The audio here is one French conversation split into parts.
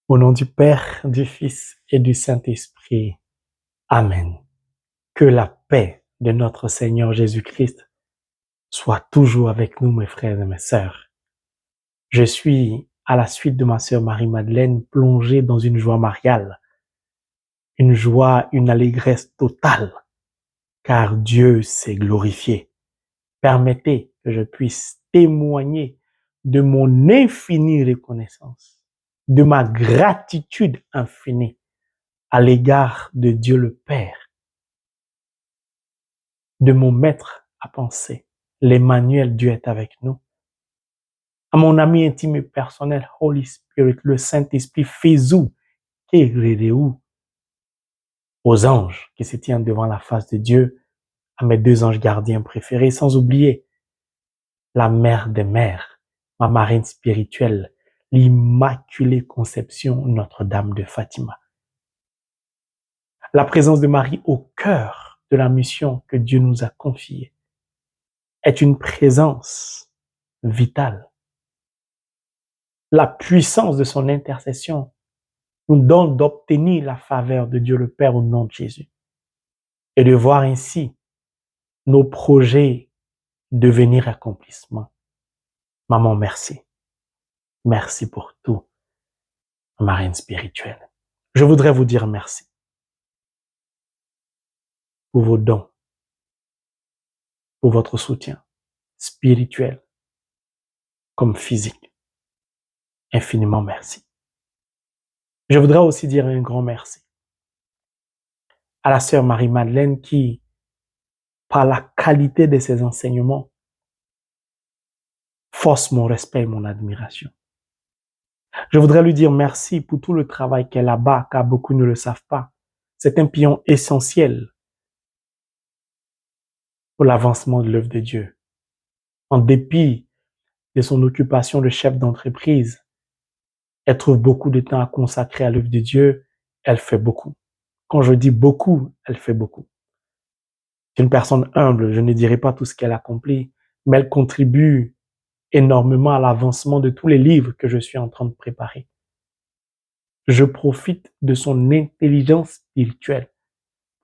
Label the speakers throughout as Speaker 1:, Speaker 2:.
Speaker 1: Au nom du Père, du Fils et du Saint-Esprit. Amen. Que la paix de notre Seigneur Jésus-Christ soit toujours avec nous, mes frères et mes sœurs. Je suis, à la suite de ma sœur Marie-Madeleine, plongé dans une joie mariale, une joie, une allégresse totale, car Dieu s'est glorifié. Permettez que je puisse témoigner de mon infinie reconnaissance, de ma gratitude infinie à l'égard de Dieu le Père, de mon maître à penser, l'Emmanuel, Dieu est avec nous, à mon ami intime et personnel, Holy Spirit, le Saint-Esprit, Fezou, Kerereu, aux anges qui se tiennent devant la face de Dieu, à mes deux anges gardiens préférés, sans oublier la mère des mères, ma marraine spirituelle, l'Immaculée Conception, Notre-Dame de Fatima. La présence de Marie au cœur de la mission que Dieu nous a confiée est une présence vitale. La puissance de son intercession nous donne d'obtenir la faveur de Dieu le Père au nom de Jésus et de voir ainsi nos projets devenir accomplissement. Maman, merci. Merci pour tout, marraine spirituelle. Je voudrais vous dire merci pour vos dons, pour votre soutien spirituel comme physique. Infiniment merci. Je voudrais aussi dire un grand merci à la sœur Marie-Madeleine qui, par la qualité de ses enseignements, force mon respect et mon admiration. Je voudrais lui dire merci pour tout le travail qu'elle abat, car beaucoup ne le savent pas. C'est un pion essentiel pour l'avancement de l'œuvre de Dieu. En dépit de son occupation de chef d'entreprise, elle trouve beaucoup de temps à consacrer à l'œuvre de Dieu. Elle fait beaucoup. Quand je dis beaucoup, elle fait beaucoup. C'est une personne humble, je ne dirai pas tout ce qu'elle accomplit, mais elle contribue énormément à l'avancement de tous les livres que je suis en train de préparer. Je profite de son intelligence spirituelle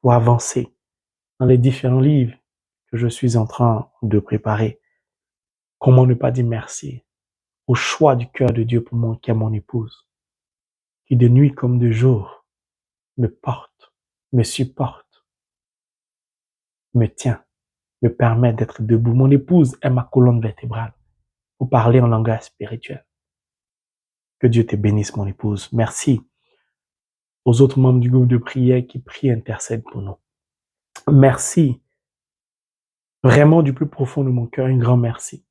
Speaker 1: pour avancer dans les différents livres que je suis en train de préparer. Comment ne pas dire merci au choix du cœur de Dieu pour moi, qui est mon épouse, qui de nuit comme de jour me porte, me supporte, me tient, me permet d'être debout. Mon épouse est ma colonne vertébrale pour parler en langage spirituel. Que Dieu te bénisse, mon épouse. Merci aux autres membres du groupe de prière qui prient et intercèdent pour nous. Merci, vraiment du plus profond de mon cœur, un grand merci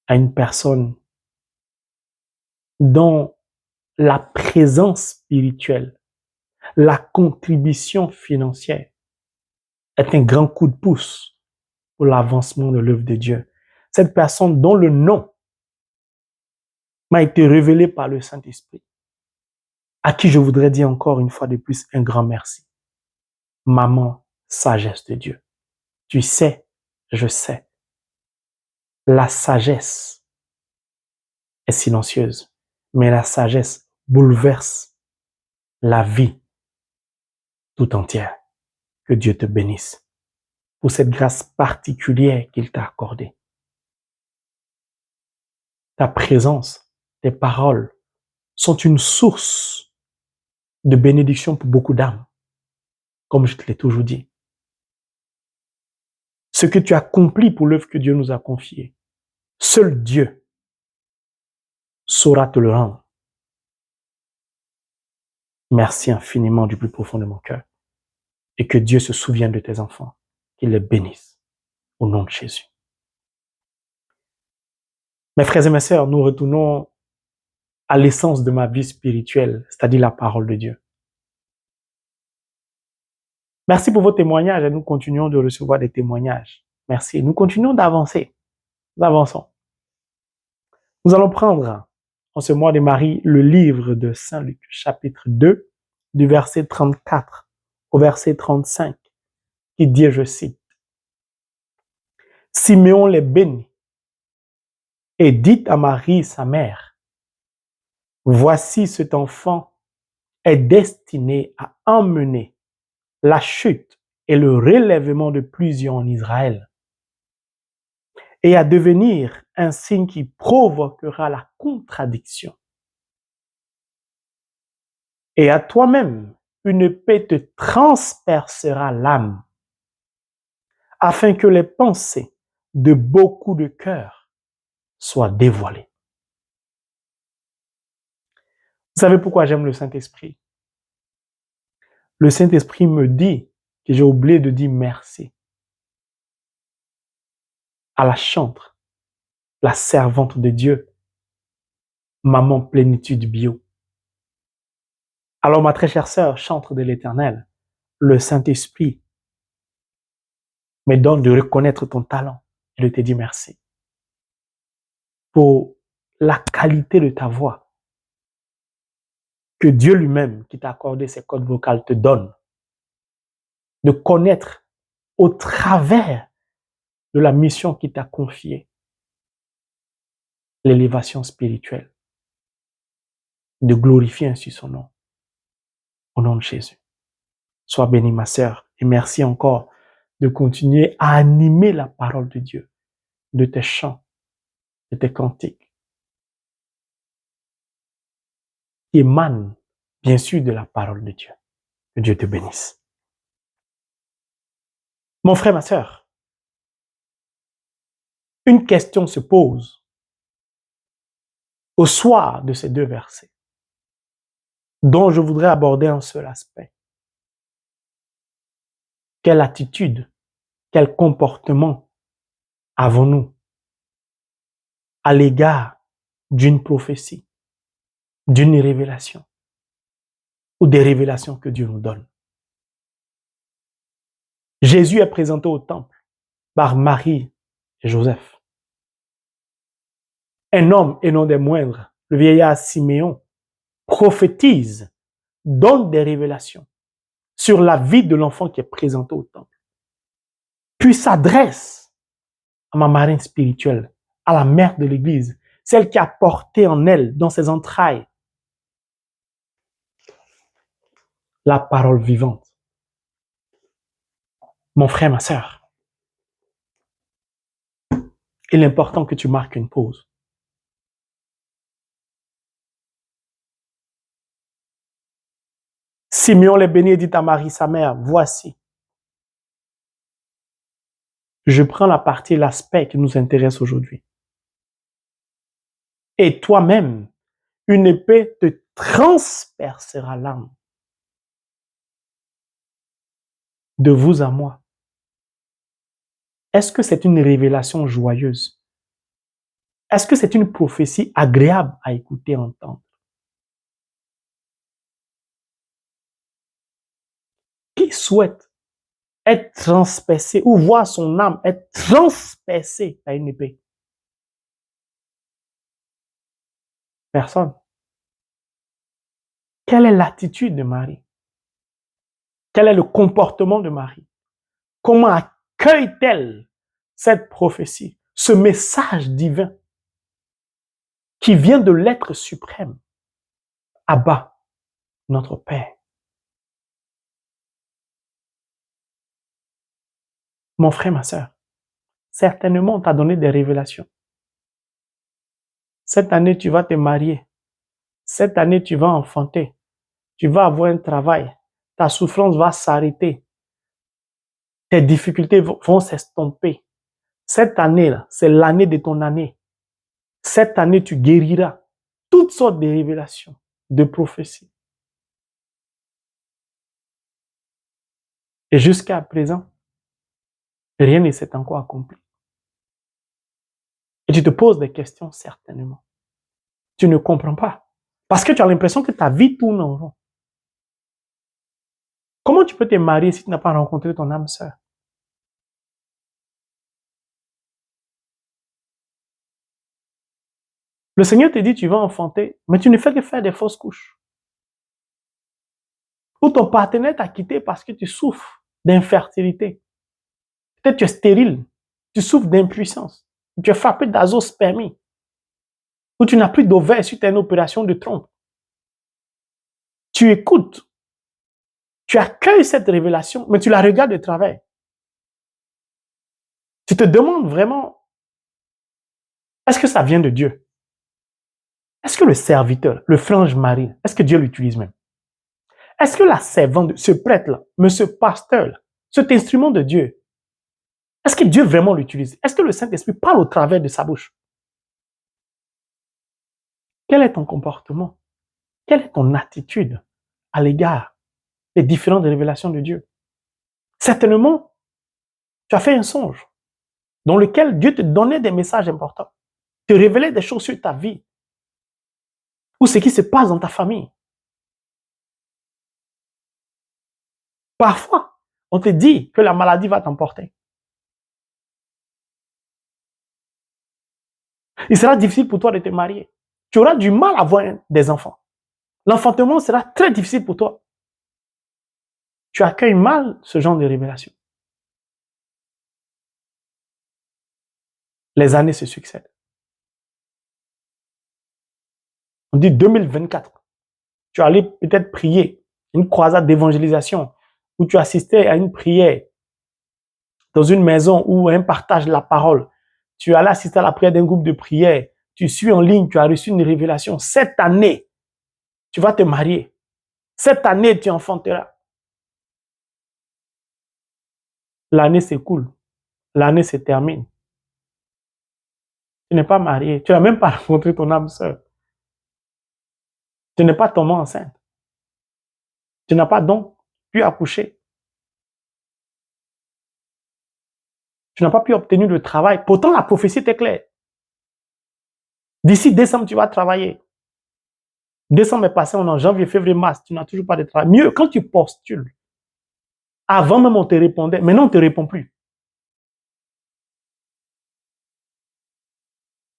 Speaker 1: à une personne dont la présence spirituelle, la contribution financière est un grand coup de pouce pour l'avancement de l'œuvre de Dieu. Cette personne dont le nom m'a été révélé par le Saint-Esprit, à qui je voudrais dire encore une fois de plus un grand merci. Maman, sagesse de Dieu. Tu sais, je sais, la sagesse est silencieuse, mais la sagesse bouleverse la vie tout entière. Que Dieu te bénisse pour cette grâce particulière qu'il t'a accordée. Ta présence, tes paroles sont une source de bénédiction pour beaucoup d'âmes, comme je te l'ai toujours dit. Ce que tu accomplis pour l'œuvre que Dieu nous a confiée, seul Dieu saura te le rendre. Merci infiniment du plus profond de mon cœur. Et que Dieu se souvienne de tes enfants, qu'il les bénisse au nom de Jésus. Mes frères et mes sœurs, nous retournons à l'essence de ma vie spirituelle, c'est-à-dire la parole de Dieu. Merci pour vos témoignages et nous continuons de recevoir des témoignages. Merci. Nous continuons d'avancer. Nous avançons. Nous allons prendre en ce mois de Marie le livre de Saint Luc, chapitre 2, du verset 34 au verset 35, qui dit, je cite, « Siméon les bénit et dit à Marie, sa mère, Voici cet enfant est destiné à emmener la chute et le relèvement de plusieurs en Israël et à devenir un signe qui provoquera la contradiction. Et à toi-même, une épée te transpercera l'âme, afin que les pensées de beaucoup de cœurs soient dévoilées. Vous savez pourquoi j'aime le Saint-Esprit? Le Saint-Esprit me dit que j'ai oublié de dire merci à la chantre, la servante de Dieu, maman plénitude bio. Alors ma très chère sœur, chantre de l'Éternel, le Saint-Esprit me donne de reconnaître ton talent et de te dire merci pour la qualité de ta voix que Dieu lui-même qui t'a accordé ces cordes vocales te donne, de connaître au travers de la mission qu'il t'a confiée, l'élévation spirituelle, de glorifier ainsi son nom, au nom de Jésus. Sois bénie ma sœur et merci encore de continuer à animer la parole de Dieu, de tes chants, de tes cantiques, qui émanent bien sûr de la parole de Dieu. Que Dieu te bénisse. Mon frère, ma sœur, une question se pose au soir de ces deux versets, dont je voudrais aborder un seul aspect. Quelle attitude, quel comportement avons-nous à l'égard d'une prophétie, d'une révélation ou des révélations que Dieu nous donne? Jésus est présenté au temple par Marie et Joseph. Un homme, et non des moindres, le vieillard Siméon, prophétise, donne des révélations sur la vie de l'enfant qui est présenté au temple. Puis s'adresse à ma marraine spirituelle, à la mère de l'Église, celle qui a porté en elle, dans ses entrailles, la parole vivante. Mon frère, ma sœur, il est important que tu marques une pause. Simeon les bénit et dit à Marie, sa mère, voici. Je prends la partie, l'aspect qui nous intéresse aujourd'hui. Et toi-même, une épée te transpercera l'âme. De vous à moi. Est-ce que c'est une révélation joyeuse? Est-ce que c'est une prophétie agréable à écouter et entendre? Qui souhaite être transpercé ou voir son âme être transpercée par une épée? Personne. Quelle est l'attitude de Marie? Quel est le comportement de Marie? Comment accueille-t-elle cette prophétie, ce message divin qui vient de l'être suprême? Abba, notre Père. Mon frère, ma sœur, certainement on t'a donné des révélations. Cette année, tu vas te marier. Cette année, tu vas enfanter. Tu vas avoir un travail. Ta souffrance va s'arrêter. Tes difficultés vont s'estomper. Cette année-là, c'est l'année de ton année. Cette année, tu guériras. Toutes sortes de révélations, de prophéties. Et jusqu'à présent, rien ne s'est encore accompli. Et tu te poses des questions certainement. Tu ne comprends pas. Parce que tu as l'impression que ta vie tourne en rond. Comment tu peux te marier si tu n'as pas rencontré ton âme sœur? Le Seigneur te dit, tu vas enfanter, mais tu ne fais que faire des fausses couches. Ou ton partenaire t'a quitté parce que tu souffres d'infertilité. Peut-être tu es stérile, tu souffres d'impuissance, tu es frappé d'azospermie, ou tu n'as plus d'ovaire suite à une opération de trompe. Tu écoutes, tu accueilles cette révélation, mais tu la regardes de travers. Tu te demandes vraiment, est-ce que ça vient de Dieu? Est-ce que le serviteur, le frange Marie, est-ce que Dieu l'utilise même? Est-ce que la servante, ce prêtre-là, mais ce pasteur-là, cet instrument de Dieu, est-ce que Dieu vraiment l'utilise? Est-ce que le Saint-Esprit parle au travers de sa bouche? Quel est ton comportement? Quelle est ton attitude à l'égard des différentes révélations de Dieu? Certainement, tu as fait un songe dans lequel Dieu te donnait des messages importants, te révélait des choses sur ta vie ou ce qui se passe dans ta famille. Parfois, on te dit que la maladie va t'emporter. Il sera difficile pour toi de te marier. Tu auras du mal à avoir des enfants. L'enfantement sera très difficile pour toi. Tu accueilles mal ce genre de révélation. Les années se succèdent. On dit 2024. Tu allais peut-être prier une croisade d'évangélisation où tu assistais à une prière dans une maison ou un partage de la parole. Tu allais assister à la prière d'un groupe de prière. Tu suis en ligne, tu as reçu une révélation. Cette année, tu vas te marier. Cette année, tu enfanteras. L'année s'écoule. L'année se termine. Tu n'es pas marié. Tu n'as même pas rencontré ton âme sœur. Tu n'es pas tombé enceinte. Tu n'as pas donc pu accoucher. Tu n'as pas pu obtenir le travail. Pourtant, la prophétie était claire. D'ici décembre, tu vas travailler. Décembre est passé, on est en janvier, février, mars. Tu n'as toujours pas de travail. Mieux, quand tu postules, avant même on te répondait, maintenant on ne te répond plus.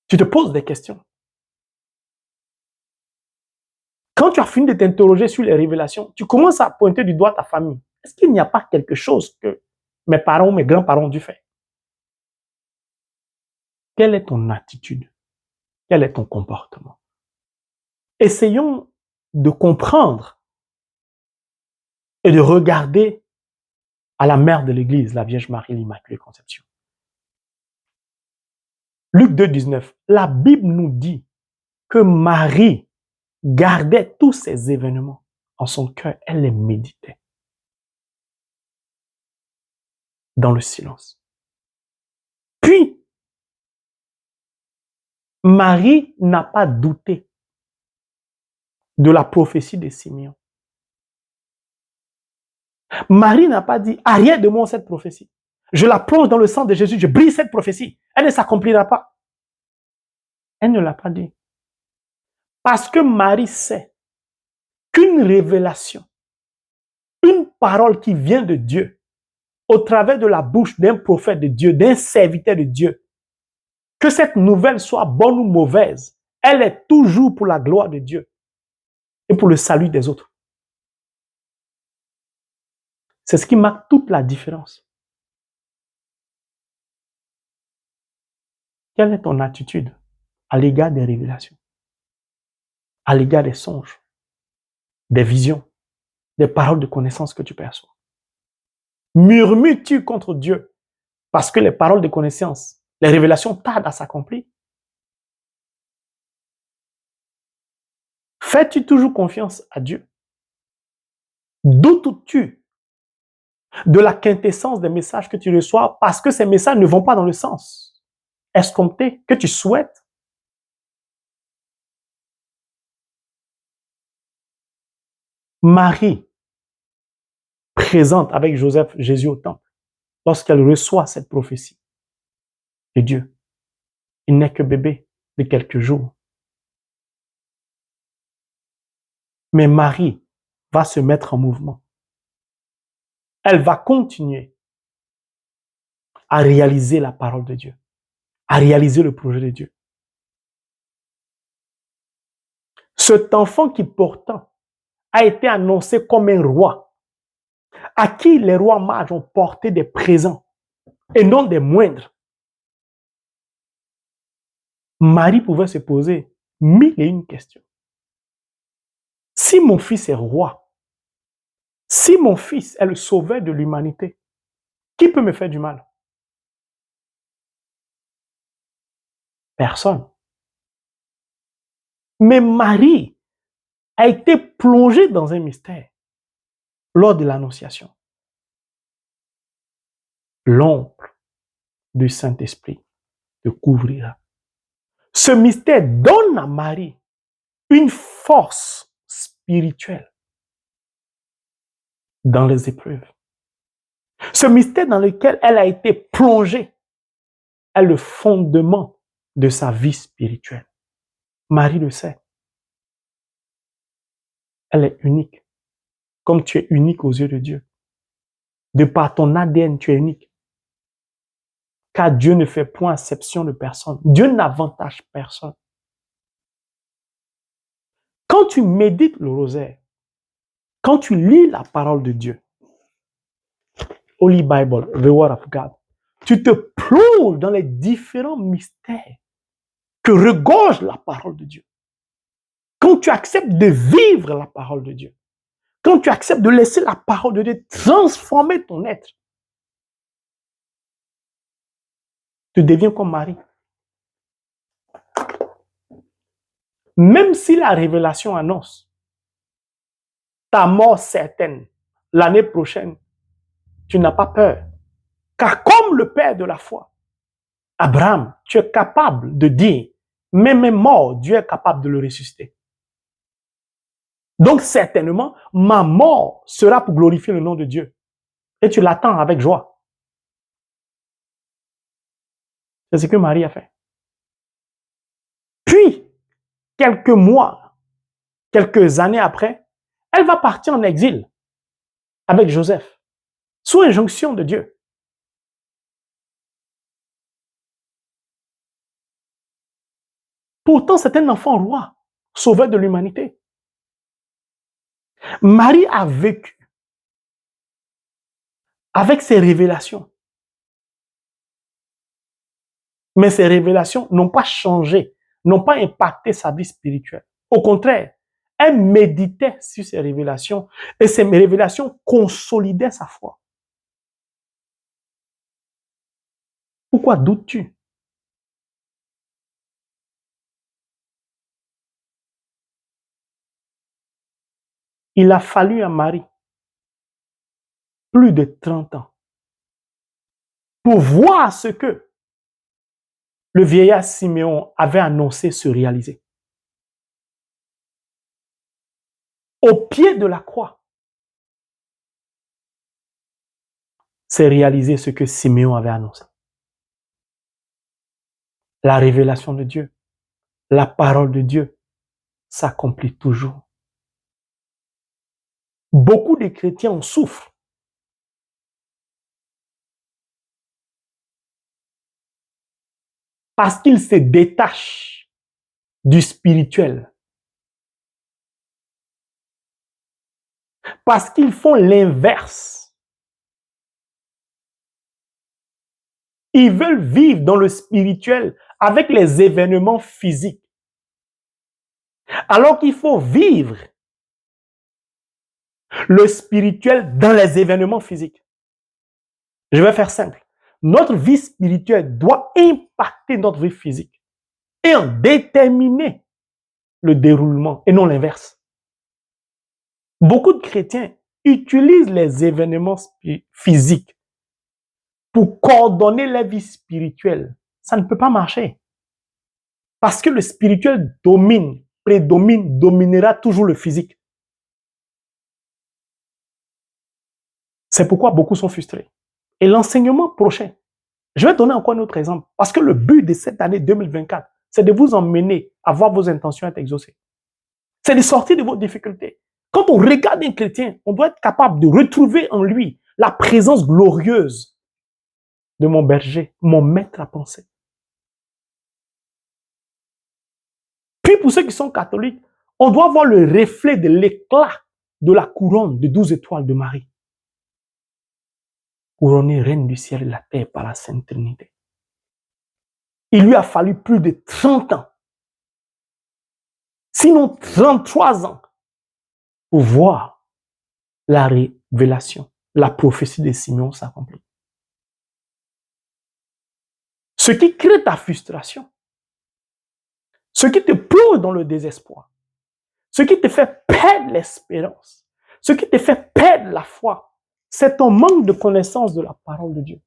Speaker 1: Tu te poses des questions. Quand tu as fini de t'interroger sur les révélations, tu commences à pointer du doigt ta famille. Est-ce qu'il n'y a pas quelque chose que mes parents ou mes grands-parents ont dû faire? Quelle est ton attitude? Quel est ton comportement? Essayons de comprendre et de regarder à la mère de l'Église, la Vierge Marie, l'Immaculée Conception. Luc 2, 19, la Bible nous dit que Marie gardait tous ces événements en son cœur, elle les méditait dans le silence. Puis, Marie n'a pas douté de la prophétie de Simeon. Marie n'a pas dit, arrière de moi cette prophétie. Je la plonge dans le sang de Jésus, je brise cette prophétie. Elle ne s'accomplira pas. Elle ne l'a pas dit. Parce que Marie sait qu'une révélation, une parole qui vient de Dieu, au travers de la bouche d'un prophète de Dieu, d'un serviteur de Dieu, que cette nouvelle soit bonne ou mauvaise, elle est toujours pour la gloire de Dieu et pour le salut des autres. C'est ce qui marque toute la différence. Quelle est ton attitude à l'égard des révélations, à l'égard des songes, des visions, des paroles de connaissance que tu perçois? Murmures-tu contre Dieu parce que les paroles de connaissance, les révélations tardent à s'accomplir? Fais-tu toujours confiance à Dieu? Doutes-tu de la quintessence des messages que tu reçois parce que ces messages ne vont pas dans le sens escompté que tu souhaites? Marie, présente avec Joseph, Jésus au temple, lorsqu'elle reçoit cette prophétie de Dieu, il n'est que bébé de quelques jours. Mais Marie va se mettre en mouvement. Elle va continuer à réaliser la parole de Dieu, à réaliser le projet de Dieu. Cet enfant qui pourtant a été annoncé comme un roi, à qui les rois mages ont porté des présents et non des moindres. Marie pouvait se poser 1001 questions. Si mon fils est roi, si mon fils est le sauveur de l'humanité, qui peut me faire du mal? Personne. Mais Marie a été plongée dans un mystère lors de l'Annonciation. L'ombre du Saint-Esprit te couvrira. Ce mystère donne à Marie une force spirituelle dans les épreuves. Ce mystère dans lequel elle a été plongée est le fondement de sa vie spirituelle. Marie le sait. Elle est unique, comme tu es unique aux yeux de Dieu. De par ton ADN, tu es unique. Car Dieu ne fait point exception de personne. Dieu n'avantage personne. Quand tu médites le rosaire, quand tu lis la parole de Dieu, Holy Bible, the Word of God, tu te plonges dans les différents mystères que regorge la parole de Dieu. Quand tu acceptes de vivre la parole de Dieu, quand tu acceptes de laisser la parole de Dieu transformer ton être, tu deviens comme Marie. Même si la révélation annonce ta mort certaine l'année prochaine, tu n'as pas peur. Car comme le père de la foi, Abraham, tu es capable de dire, même mort, Dieu est capable de le ressusciter. Donc certainement, ma mort sera pour glorifier le nom de Dieu. Et tu l'attends avec joie. C'est ce que Marie a fait. Puis, quelques mois, quelques années après, elle va partir en exil avec Joseph, sous injonction de Dieu. Pourtant, c'est un enfant roi, sauveur de l'humanité. Marie a vécu avec ses révélations. Mais ces révélations n'ont pas changé, n'ont pas impacté sa vie spirituelle. Au contraire, elle méditait sur ces révélations et ces révélations consolidaient sa foi. Pourquoi doutes-tu? Il a fallu à Marie plus de 30 ans pour voir ce que le vieillard Siméon avait annoncé se réaliser. Au pied de la croix, c'est réalisé ce que Siméon avait annoncé. La révélation de Dieu, la parole de Dieu s'accomplit toujours. Beaucoup de chrétiens en souffrent. Parce qu'ils se détachent du spirituel. Parce qu'ils font l'inverse. Ils veulent vivre dans le spirituel avec les événements physiques. Alors qu'il faut vivre le spirituel dans les événements physiques. Je vais faire simple. Notre vie spirituelle doit impacter notre vie physique et en déterminer le déroulement et non l'inverse. Beaucoup de chrétiens utilisent les événements physiques pour coordonner la vie spirituelle. Ça ne peut pas marcher. Parce que le spirituel domine, prédomine, dominera toujours le physique. C'est pourquoi beaucoup sont frustrés. Et l'enseignement prochain, je vais donner encore un autre exemple. Parce que le but de cette année 2024, c'est de vous emmener à voir vos intentions être exaucées. C'est de sortir de vos difficultés. Quand on regarde un chrétien, on doit être capable de retrouver en lui la présence glorieuse de mon berger, mon maître à penser. Puis pour ceux qui sont catholiques, on doit voir le reflet de l'éclat de la couronne de 12 étoiles de Marie. Couronnée reine du ciel et de la terre par la Sainte Trinité. Il lui a fallu plus de 30 ans, sinon 33 ans, pour voir la révélation, la prophétie de Simeon s'accomplir. Ce qui crée ta frustration, ce qui te plonge dans le désespoir, ce qui te fait perdre l'espérance, ce qui te fait perdre la foi, c'est ton manque de connaissance de la parole de Dieu,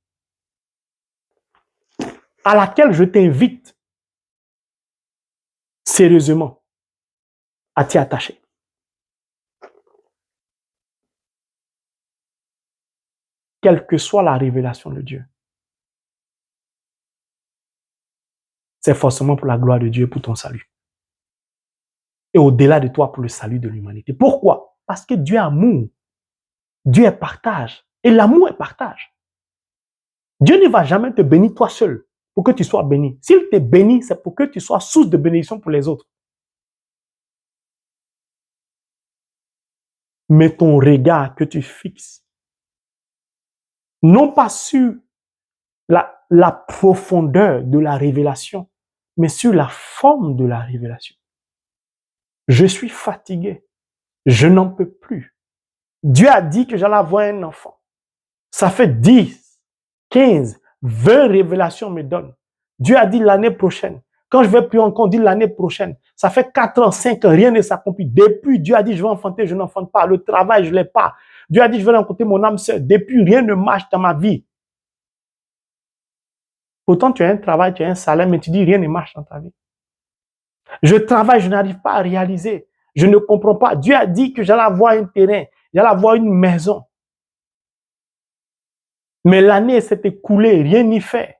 Speaker 1: à laquelle je t'invite sérieusement à t'y attacher. Quelle que soit la révélation de Dieu, c'est forcément pour la gloire de Dieu et pour ton salut. Et au-delà de toi, pour le salut de l'humanité. Pourquoi? Parce que Dieu est amour. Dieu est partage. Et l'amour est partage. Dieu ne va jamais te bénir toi seul pour que tu sois béni. S'il te bénit, c'est pour que tu sois source de bénédiction pour les autres. Mais ton regard que tu fixes, non pas sur la profondeur de la révélation, mais sur la forme de la révélation. Je suis fatigué. Je n'en peux plus. Dieu a dit que j'allais avoir un enfant. Ça fait 10, 15, 20 révélations me donnent. Dieu a dit l'année prochaine. Quand je vais plus encore dire l'année prochaine. Ça fait 4 ans, 5 ans, rien ne s'accomplit. Depuis, Dieu a dit je vais enfanter, je n'enfante pas. Le travail, je ne l'ai pas. Dieu a dit je vais rencontrer mon âme sœur. Depuis, rien ne marche dans ma vie. Pourtant, tu as un travail, tu as un salaire, mais tu dis rien ne marche dans ta vie. Je travaille, je n'arrive pas à réaliser. Je ne comprends pas. Dieu a dit que j'allais avoir un terrain, j'allais avoir une maison. Mais l'année s'est écoulée, rien n'y fait.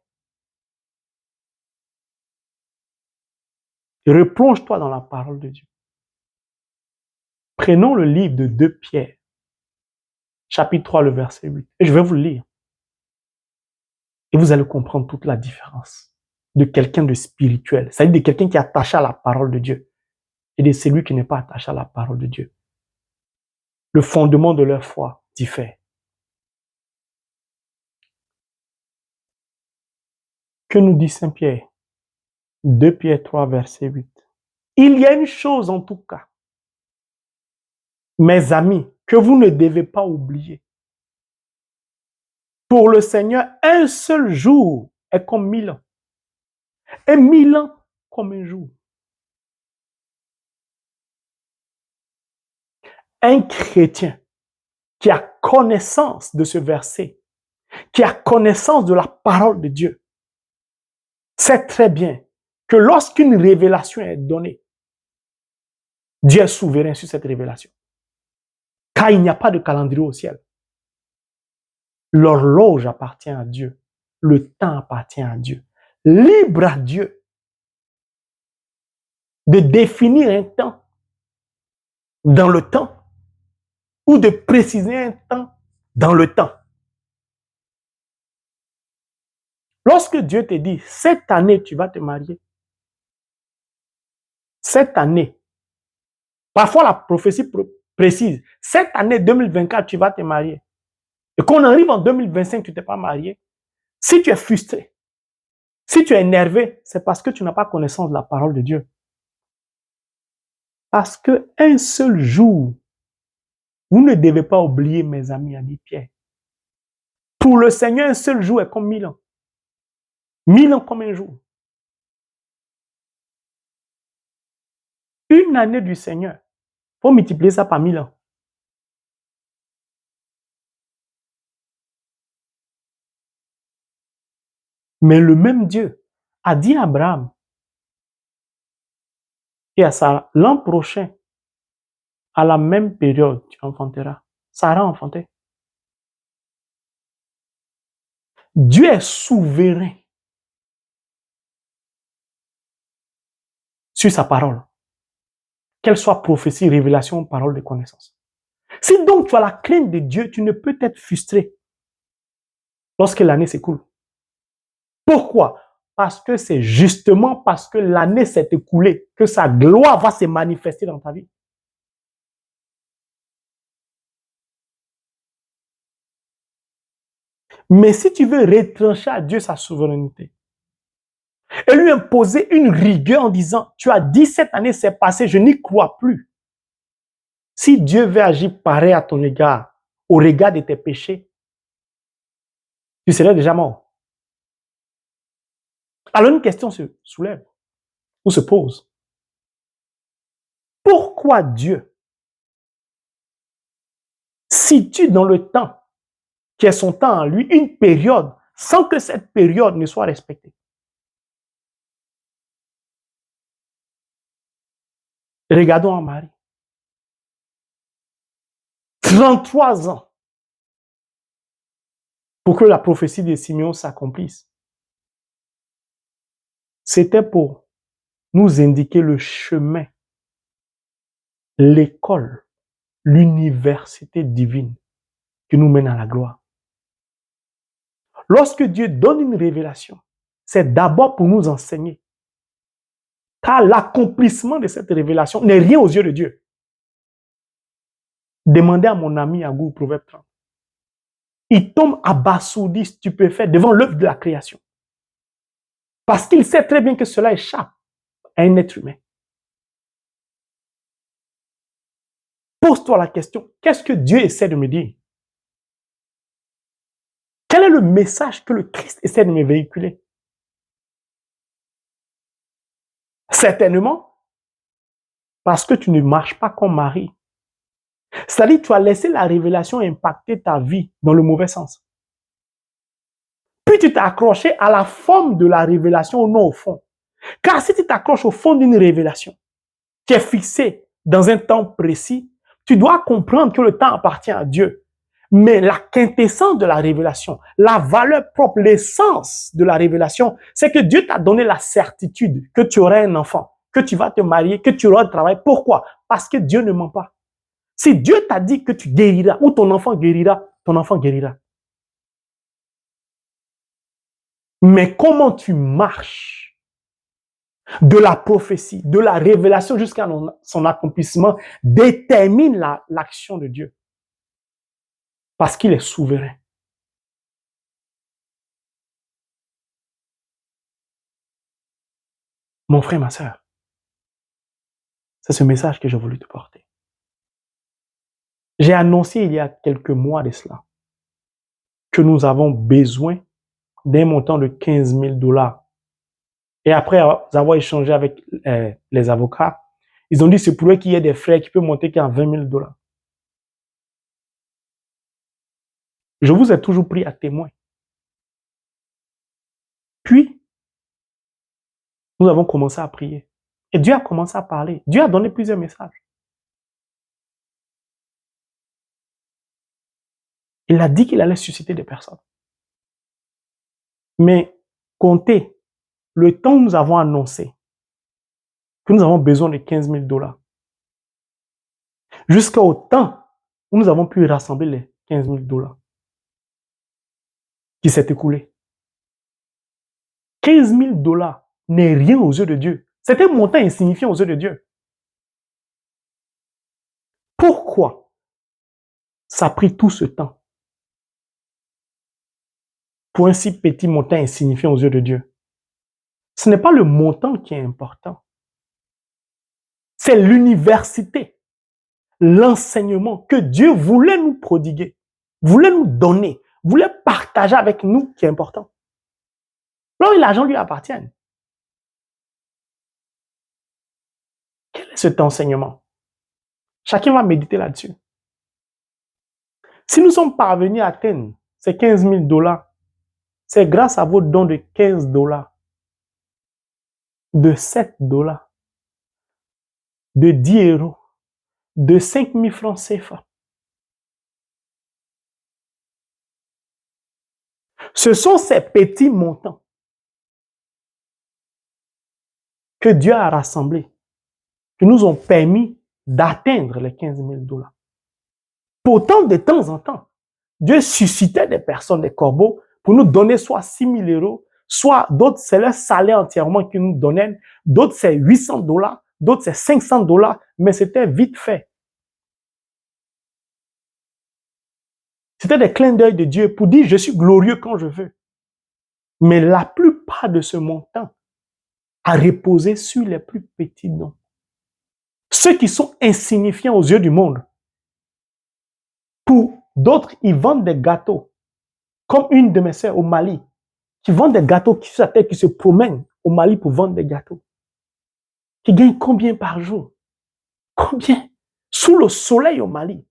Speaker 1: Replonge-toi dans la parole de Dieu. Prenons le livre de 2 Pierre, chapitre 3, le verset 8. Et je vais vous le lire. Et vous allez comprendre toute la différence de quelqu'un de spirituel. C'est-à-dire de quelqu'un qui est attaché à la parole de Dieu et de celui qui n'est pas attaché à la parole de Dieu. Le fondement de leur foi diffère. Que nous dit Saint Pierre? 2 Pierre 3, verset 8. Il y a une chose en tout cas, mes amis, que vous ne devez pas oublier. Pour le Seigneur, un seul jour est comme 1000 ans. Et 1000 ans comme un jour. Un chrétien qui a connaissance de ce verset, qui a connaissance de la parole de Dieu, sait très bien que lorsqu'une révélation est donnée, Dieu est souverain sur cette révélation. Car il n'y a pas de calendrier au ciel. L'horloge appartient à Dieu. Le temps appartient à Dieu. Libre à Dieu de définir un temps dans le temps ou de préciser un temps dans le temps. Lorsque Dieu te dit, cette année, tu vas te marier. Cette année, parfois la prophétie précise, cette année 2024, tu vas te marier. Et qu'on arrive en 2025, tu ne t'es pas marié. Si tu es frustré, si tu es énervé, c'est parce que tu n'as pas connaissance de la parole de Dieu. Parce qu'un seul jour, vous ne devez pas oublier, mes amis, a dit Pierre. Pour le Seigneur, un seul jour est comme 1000 ans. 1000 ans comme un jour. Une année du Seigneur, il faut multiplier ça par 1000 ans. Mais le même Dieu a dit à Abraham, et à Sarah, l'an prochain, à la même période, tu enfanteras. Sarah a enfanté. Dieu est souverain sur sa parole. Qu'elle soit prophétie, révélation, parole de connaissance. Si donc tu as la crainte de Dieu, tu ne peux être frustré lorsque l'année s'écoule. Pourquoi? Parce que c'est justement parce que l'année s'est écoulée que sa gloire va se manifester dans ta vie. Mais si tu veux retrancher à Dieu sa souveraineté et lui imposer une rigueur en disant, tu as dit cette année c'est passé, je n'y crois plus. Si Dieu veut agir pareil à ton égard, au regard de tes péchés, tu serais déjà mort. Alors une question se soulève ou se pose. Pourquoi Dieu situe dans le temps, qui est son temps en lui, une période sans que cette période ne soit respectée? Regardons en Marie. 33 ans pour que la prophétie de Simeon s'accomplisse. C'était pour nous indiquer le chemin, l'école, l'université divine qui nous mène à la gloire. Lorsque Dieu donne une révélation, c'est d'abord pour nous enseigner. Car l'accomplissement de cette révélation n'est rien aux yeux de Dieu. Demandez à mon ami Agou, Proverbe 30. Il tombe abasourdi, stupéfait devant l'œuvre de la création. Parce qu'il sait très bien que cela échappe à un être humain. Pose-toi la question, qu'est-ce que Dieu essaie de me dire? Quel est le message que le Christ essaie de me véhiculer? Certainement, parce que tu ne marches pas comme Marie. C'est-à-dire que tu as laissé la révélation impacter ta vie dans le mauvais sens. Puis tu t'es accroché à la forme de la révélation, non au fond. Car si tu t'accroches au fond d'une révélation qui est fixée dans un temps précis, tu dois comprendre que le temps appartient à Dieu. Mais la quintessence de la révélation, la valeur propre, l'essence de la révélation, c'est que Dieu t'a donné la certitude que tu auras un enfant, que tu vas te marier, que tu auras un travail. Pourquoi? Parce que Dieu ne ment pas. Si Dieu t'a dit que tu guériras ou ton enfant guérira, ton enfant guérira. Mais comment tu marches de la prophétie, de la révélation jusqu'à son accomplissement détermine l'action de Dieu. Parce qu'il est souverain. Mon frère, ma sœur, c'est ce message que j'ai voulu te porter. J'ai annoncé il y a quelques mois de cela que nous avons besoin d'un montant de 15 000 $. Et après avoir échangé avec les avocats, ils ont dit que c'est pour eux qu'il y ait des frais qui peuvent monter qu'à 20 000 $. Je vous ai toujours pris à témoin. Puis, nous avons commencé à prier. Et Dieu a commencé à parler. Dieu a donné plusieurs messages. Il a dit qu'il allait susciter des personnes. Mais comptez le temps où nous avons annoncé que nous avons besoin de 15 000 $, jusqu'au temps où nous avons pu rassembler les 15 000 $ qui s'est écoulé. 15 000 $ n'est rien aux yeux de Dieu. C'est un montant insignifiant aux yeux de Dieu. Pourquoi ça a pris tout ce temps pour un si petit montant insignifiant aux yeux de Dieu? Ce n'est pas le montant qui est important. C'est l'université, l'enseignement que Dieu voulait nous prodiguer, voulait nous donner, voulait partager avec nous qui est important. Alors l'argent lui appartient. Quel est cet enseignement? Chacun va méditer là-dessus. Si nous sommes parvenus à atteindre ces 15 000 $, c'est grâce à vos dons de 15 $, de 7 $, de 10 €, de 5 000 francs CFA. Ce sont ces petits montants que Dieu a rassemblés, qui nous ont permis d'atteindre les 15 000 $. Pourtant, de temps en temps, Dieu suscitait des personnes, des corbeaux, pour nous donner soit 6 000 €, soit d'autres, c'est leur salaire entièrement qu'ils nous donnaient, d'autres, c'est 800 $, d'autres, c'est 500 $, mais c'était vite fait. C'était des clins d'œil de Dieu pour dire, je suis glorieux quand je veux. Mais la plupart de ce montant a reposé sur les plus petits dons. Ceux qui sont insignifiants aux yeux du monde Pour d'autres, ils vendent des gâteaux. Comme une de mes sœurs au Mali, qui vend des gâteaux qui sur la tête, qui se promènent au Mali pour vendre des gâteaux. Qui gagne combien par jour? Combien? Sous le soleil au Mali.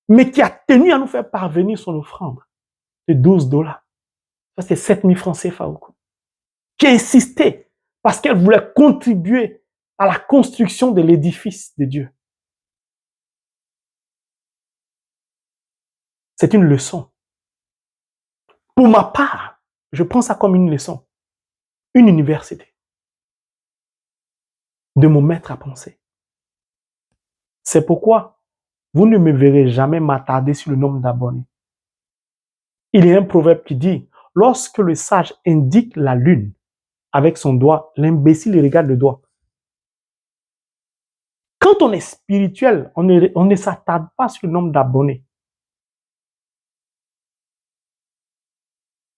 Speaker 1: Mais qui a tenu à nous faire parvenir son offrande de $12. Ça, c'est 7 000 francs CFA. Qui a insisté parce qu'elle voulait contribuer à la construction de l'édifice de Dieu. C'est une leçon. Pour ma part, je prends ça comme une leçon, une université de mon maître à penser. C'est pourquoi vous ne me verrez jamais m'attarder sur le nombre d'abonnés. Il y a un proverbe qui dit, lorsque le sage indique la lune avec son doigt, l'imbécile regarde le doigt. Quand on est spirituel, on ne s'attarde pas sur le nombre d'abonnés.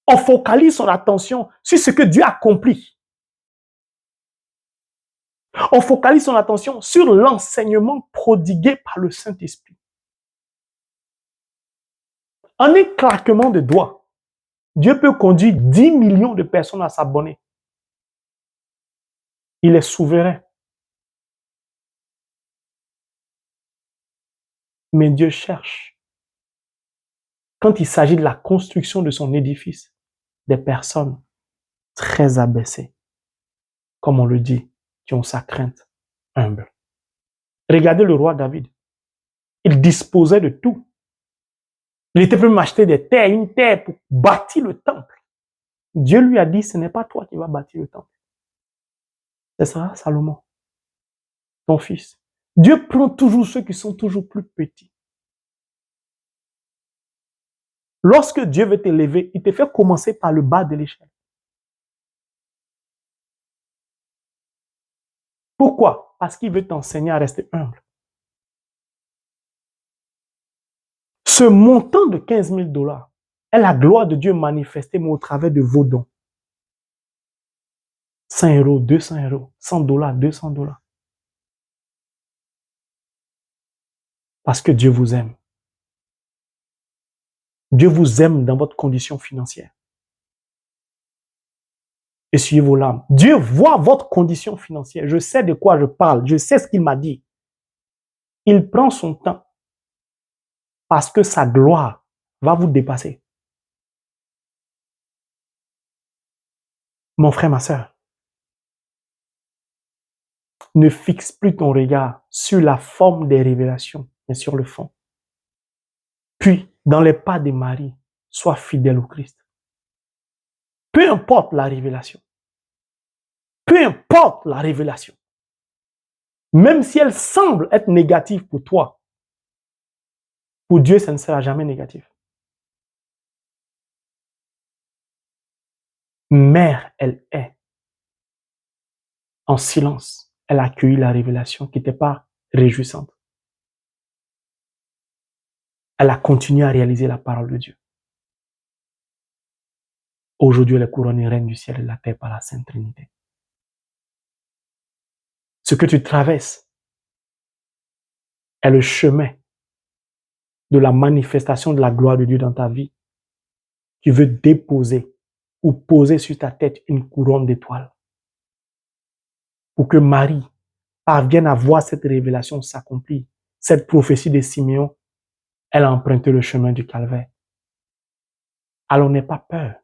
Speaker 1: On focalise son attention sur ce que Dieu accomplit. On focalise son attention sur l'enseignement prodigué par le Saint-Esprit. En un claquement de doigts, Dieu peut conduire 10 millions de personnes à s'abonner. Il est souverain. Mais Dieu cherche, quand il s'agit de la construction de son édifice, des personnes très abaissées, comme on le dit, qui ont sa crainte humble. Regardez le roi David. Il disposait de tout. Il était prêt à acheter des terres, une terre pour bâtir le temple. Dieu lui a dit, ce n'est pas toi qui vas bâtir le temple. Ce sera Salomon, ton fils. Dieu prend toujours ceux qui sont toujours plus petits. Lorsque Dieu veut t'élever, il te fait commencer par le bas de l'échelle. Pourquoi? Parce qu'il veut t'enseigner à rester humble. Ce montant de 15 000 $ est la gloire de Dieu manifestée, mais au travers de vos dons. 100 €, 200 €, 100 $, 200 $. Parce que Dieu vous aime. Dieu vous aime dans votre condition financière. Essuyez vos larmes. Dieu voit votre condition financière. Je sais de quoi je parle. Je sais ce qu'il m'a dit. Il prend son temps parce que sa gloire va vous dépasser. Mon frère, ma sœur, ne fixe plus ton regard sur la forme des révélations, mais sur le fond. Puis, dans les pas de Marie, sois fidèle au Christ. Peu importe la révélation. Peu importe la révélation. Même si elle semble être négative pour toi, pour Dieu, ça ne sera jamais négatif. Mère, elle est. En silence, elle a accueilli la révélation qui n'était pas réjouissante. Elle a continué à réaliser la parole de Dieu. Aujourd'hui, elle est couronnée reine du ciel et de la terre par la Sainte Trinité. Ce que tu traverses est le chemin de la manifestation de la gloire de Dieu dans ta vie. Tu veux déposer ou poser sur ta tête une couronne d'étoiles. Pour que Marie parvienne à voir cette révélation s'accomplir. Cette prophétie de Siméon, elle a emprunté le chemin du calvaire. Alors n'aie pas peur.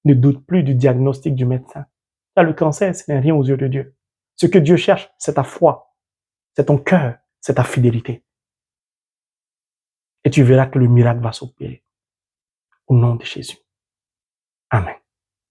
Speaker 1: Ne doute plus du diagnostic du médecin. Là, le cancer, ce n'est rien aux yeux de Dieu. Ce que Dieu cherche, c'est ta foi, c'est ton cœur, c'est ta fidélité. Et tu verras que le miracle va s'opérer. Au nom de Jésus. Amen.